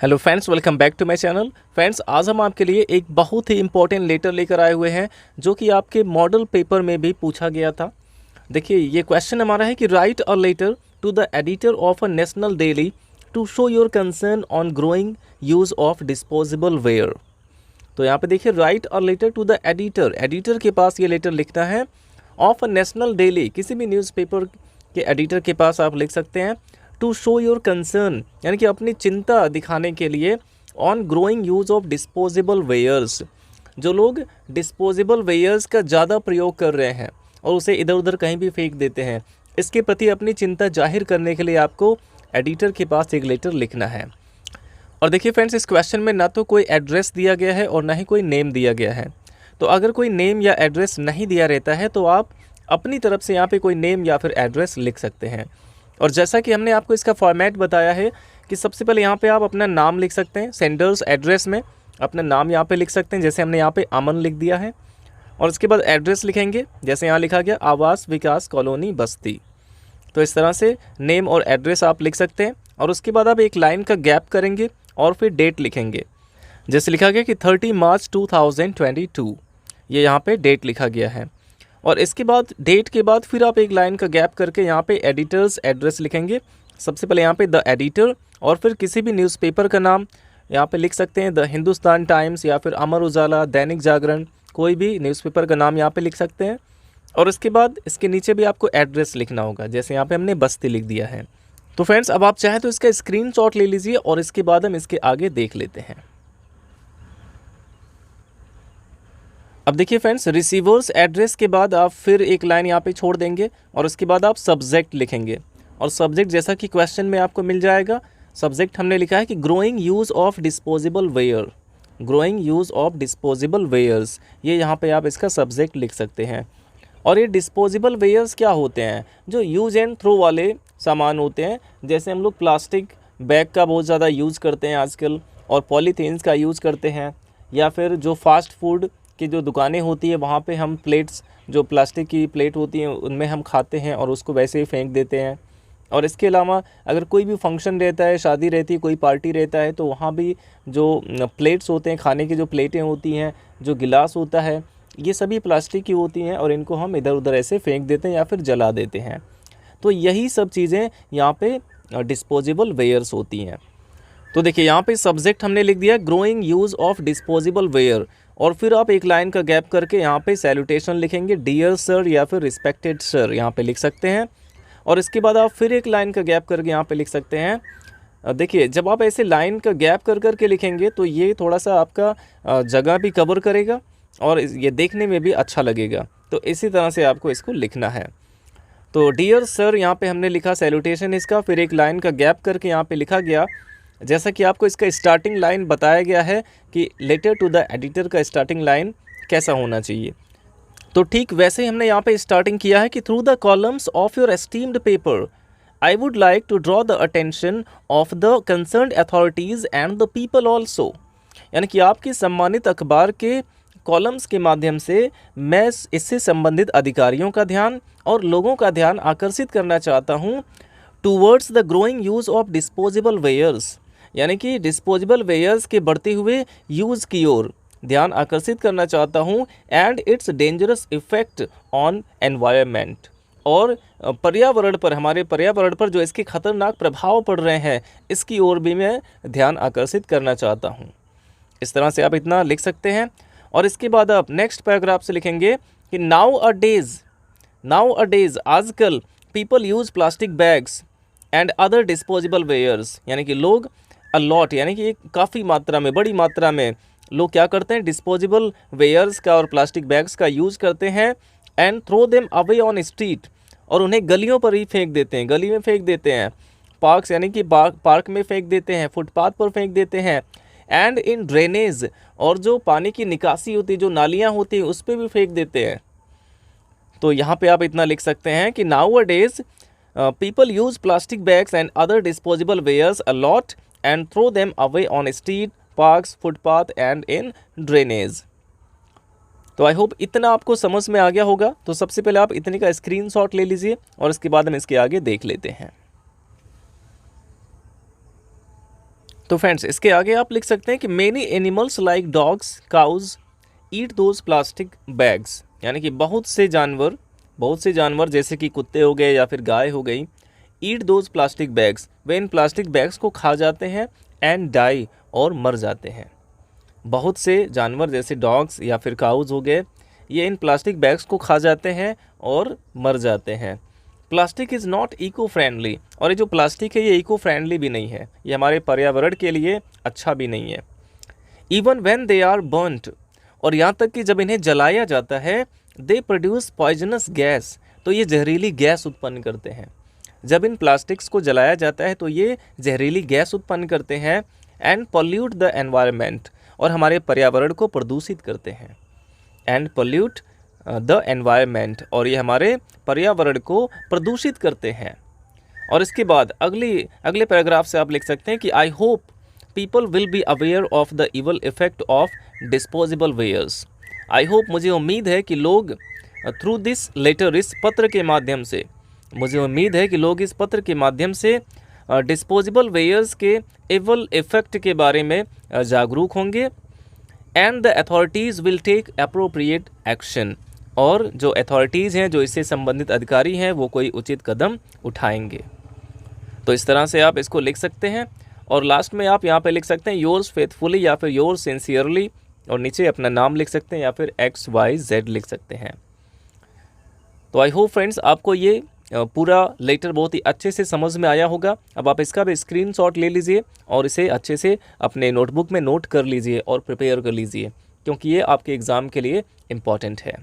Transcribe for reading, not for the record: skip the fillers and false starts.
Hello friends, welcome back to my channel. Friends, आज हम आपके लिए एक बहुत ही इंपॉर्टेंट लेटर लेकर आए हुए हैं जो कि आपके मॉडल पेपर में भी पूछा गया था। देखिए, ये क्वेश्चन हमारा है कि write a letter to the editor of a national daily to show your concern on growing use of disposable ware. तो यहाँ पे देखिए, write a letter to the editor, editor के पास ये लेटर लिखना है। ऑफ अ नेशनल डेली, किसी भी न्यूज़पेपर के एडिटर के पास आप लिख सकते हैं। टू शो योर कंसर्न, यानी कि अपनी चिंता दिखाने के लिए, on growing use of disposable wares, जो लोग डिस्पोजेबल वेयर्स का ज़्यादा प्रयोग कर रहे हैं और उसे इधर उधर कहीं भी फेंक देते हैं, इसके प्रति अपनी चिंता जाहिर करने के लिए आपको एडिटर के पास एक लेटर लिखना है। और देखिए फ्रेंड्स, इस क्वेश्चन में ना तो कोई एड्रेस दिया गया है और ना ही कोई नेम दिया गया है। तो अगर कोई नेम या एड्रेस नहीं दिया रहता है तो आप अपनी तरफ से यहाँ पे कोई नेम या फिर एड्रेस लिख सकते हैं। और जैसा कि हमने आपको इसका फॉर्मेट बताया है कि सबसे पहले यहाँ पे आप अपना नाम लिख सकते हैं। सेंडर्स एड्रेस में अपना नाम यहाँ पे लिख सकते हैं, जैसे हमने यहाँ पे अमन लिख दिया है। और उसके बाद एड्रेस लिखेंगे, जैसे यहाँ लिखा गया आवास विकास कॉलोनी बस्ती। तो इस तरह से नेम और एड्रेस आप लिख सकते हैं। और उसके बाद आप एक लाइन का गैप करेंगे और फिर डेट लिखेंगे, जैसे लिखा गया कि 30 मार्च 2022, ये यहाँ पे डेट लिखा गया है। और इसके बाद डेट के बाद फिर आप एक लाइन का गैप करके यहाँ पे एडिटर्स एड्रेस लिखेंगे। सबसे पहले यहाँ पे द एडिटर और फिर किसी भी न्यूज़पेपर का नाम यहाँ पे लिख सकते हैं, द हिंदुस्तान टाइम्स या फिर अमर उजाला, दैनिक जागरण, कोई भी न्यूज़पेपर का नाम यहाँ पे लिख सकते हैं। और इसके बाद इसके नीचे भी आपको एड्रेस लिखना होगा, जैसे यहाँ पे हमने बस्ती लिख दिया है। तो फ्रेंड्स, अब आप चाहें तो इसका स्क्रीनशॉट ले लीजिए और इसके बाद हम इसके आगे देख लेते हैं। अब देखिए फ्रेंड्स, रिसीवर्स एड्रेस के बाद आप फिर एक लाइन यहाँ पे छोड़ देंगे और उसके बाद आप सब्जेक्ट लिखेंगे। और सब्जेक्ट जैसा कि क्वेश्चन में आपको मिल जाएगा, सब्जेक्ट हमने लिखा है कि growing use of disposable ware, growing use of disposable wares, ये यहाँ पे आप इसका सब्जेक्ट लिख सकते हैं। और ये डिस्पोजेबल वेयर्स क्या होते हैं? जो यूज़ एंड थ्रो वाले सामान होते हैं, जैसे हम लोग प्लास्टिक बैग का बहुत ज़्यादा यूज़ करते हैं आजकल, और पॉलीथीन्स का यूज़ करते हैं, या फिर जो फास्ट फूड की जो दुकानें होती है वहाँ पे हम प्लेट्स, जो प्लास्टिक की प्लेट होती हैं उनमें हम खाते हैं और उसको वैसे ही फेंक देते हैं। और इसके अलावा अगर कोई भी फंक्शन रहता है, शादी रहती है, कोई पार्टी रहता है, तो वहाँ भी जो प्लेट्स होते हैं, खाने की जो प्लेटें होती हैं, जो गिलास होता है, ये सभी प्लास्टिक की होती हैं और इनको हम इधर उधर ऐसे फेंक देते हैं या फिर जला देते हैं। तो यही सब चीज़ें यहाँ पे डिस्पोजेबल वेयर्स होती हैं। तो देखिए, यहाँ पे सब्जेक्ट हमने लिख दिया growing use of disposable ware, और फिर आप एक लाइन का गैप करके यहाँ पे सैल्यूटेशन लिखेंगे, डियर सर या फिर रिस्पेक्टेड सर यहाँ पे लिख सकते हैं। और इसके बाद आप फिर एक लाइन का गैप करके यहाँ पे लिख सकते हैं। देखिए, जब आप ऐसे लाइन का गैप कर करके लिखेंगे तो ये थोड़ा सा आपका जगह भी कवर करेगा और ये देखने में भी अच्छा लगेगा। तो इसी तरह से आपको इसको लिखना है। तो डियर सर यहाँ पे हमने लिखा सैल्यूटेशन इसका, फिर एक लाइन का गैप करके यहाँ पे लिखा गया, जैसा कि आपको इसका स्टार्टिंग लाइन बताया गया है कि लेटर टू द एडिटर का स्टार्टिंग लाइन कैसा होना चाहिए। तो ठीक वैसे ही हमने यहाँ पे स्टार्टिंग किया है कि through the columns of your esteemed paper I would like to draw the attention of the concerned authorities and the people also, यानी कि आपकी सम्मानित अखबार के कॉलम्स के माध्यम से मैं इससे संबंधित अधिकारियों का ध्यान और लोगों का ध्यान आकर्षित करना चाहता हूँ towards the growing use of disposable wares, यानी कि डिस्पोजेबल वेयर्स के बढ़ते हुए यूज़ की ओर ध्यान आकर्षित करना चाहता हूँ, and it's dangerous effect on environment, और पर्यावरण पर, हमारे पर्यावरण पर जो इसके खतरनाक प्रभाव पड़ रहे हैं, इसकी ओर भी मैं ध्यान आकर्षित करना चाहता हूँ। इस तरह से आप इतना लिख सकते हैं। और इसके बाद आप नेक्स्ट पैराग्राफ से लिखेंगे कि नाउ अ डेज़ आजकल people use plastic bags and other disposable wares, यानी कि लोग अलॉट, यानी कि काफ़ी मात्रा में, बड़ी मात्रा में लोग क्या करते हैं, डिस्पोजेबल वेयर्स का और प्लास्टिक बैग्स का यूज़ करते हैं, and throw them away on street, और उन्हें गलियों पर ही फेंक देते हैं, गली में फेंक देते हैं, पार्क्स यानी कि पार्क में फेंक देते हैं, फुटपाथ पर फेंक देते हैं, एंड इन ड्रेनेज, और जो पानी की निकासी होती है, जो नालियाँ होती हैं, उस पर भी फेंक देते हैं। तो यहाँ पे आप इतना लिख सकते हैं कि nowadays people use plastic bags and other disposable wares a lot and throw them away on street, parks, footpath and in drainage. तो आई होप इतना आपको समझ में आ गया होगा। तो सबसे पहले आप इतने का स्क्रीनशॉट ले लीजिए और इसके बाद हम इसके आगे देख लेते हैं। तो फ्रेंड्स इसके आगे आप लिख सकते हैं कि many animals like dogs cows eat those plastic bags, यानी कि बहुत से जानवर जैसे कि कुत्ते हो गए या फिर गाय हो गई, ईट those plastic bags, way in plastic bags को खा जाते हैं, एंड डाई और मर जाते हैं। बहुत से जानवर जैसे डॉग्स या फिर काउज हो गए, ये इन प्लास्टिक बैग्स को खा जाते हैं और मर जाते हैं। Plastic is not eco friendly, और ये जो प्लास्टिक है ये इको फ्रेंडली भी नहीं है, ये हमारे पर्यावरण के लिए अच्छा भी नहीं है। Even when they are burnt, और यहाँ तक कि जब इन्हें जलाया जाता है, दे प्रोड्यूस पॉइजनस गैस, तो ये जहरीली गैस उत्पन्न करते हैं। जब इन प्लास्टिक्स को जलाया जाता है तो ये जहरीली गैस उत्पन्न करते हैं, एंड पोल्यूट द एनवायरनमेंट, और हमारे पर्यावरण को प्रदूषित करते हैं। एंड पोल्यूट द एनवायरनमेंट, और ये हमारे पर्यावरण को प्रदूषित करते हैं। और इसके बाद अगले पैराग्राफ से आप लिख सकते हैं कि I hope people will be aware of the evil effect of disposable wares. I hope, मुझे उम्मीद है कि लोग थ्रू दिस लेटर, इस पत्र के माध्यम से, मुझे उम्मीद है कि लोग इस पत्र के माध्यम से डिस्पोजेबल वेयर्स के इवल इफेक्ट के बारे में जागरूक होंगे, and the authorities will take appropriate action, और जो अथॉरिटीज़ हैं, जो इससे संबंधित अधिकारी हैं, वो कोई उचित कदम उठाएंगे। तो इस तरह से आप इसको लिख सकते हैं, और लास्ट में आप यहाँ पे लिख सकते हैं योर्स फेथफुली या फिर योर्स सिंसियरली, और नीचे अपना नाम लिख सकते हैं या फिर XYZ लिख सकते हैं। तो आई होप फ्रेंड्स आपको ये पूरा लेटर बहुत ही अच्छे से समझ में आया होगा। अब आप इसका भी स्क्रीनशॉट ले लीजिए और इसे अच्छे से अपने नोटबुक में नोट कर लीजिए और प्रिपेयर कर लीजिए, क्योंकि ये आपके एग्ज़ाम के लिए इम्पॉर्टेंट है।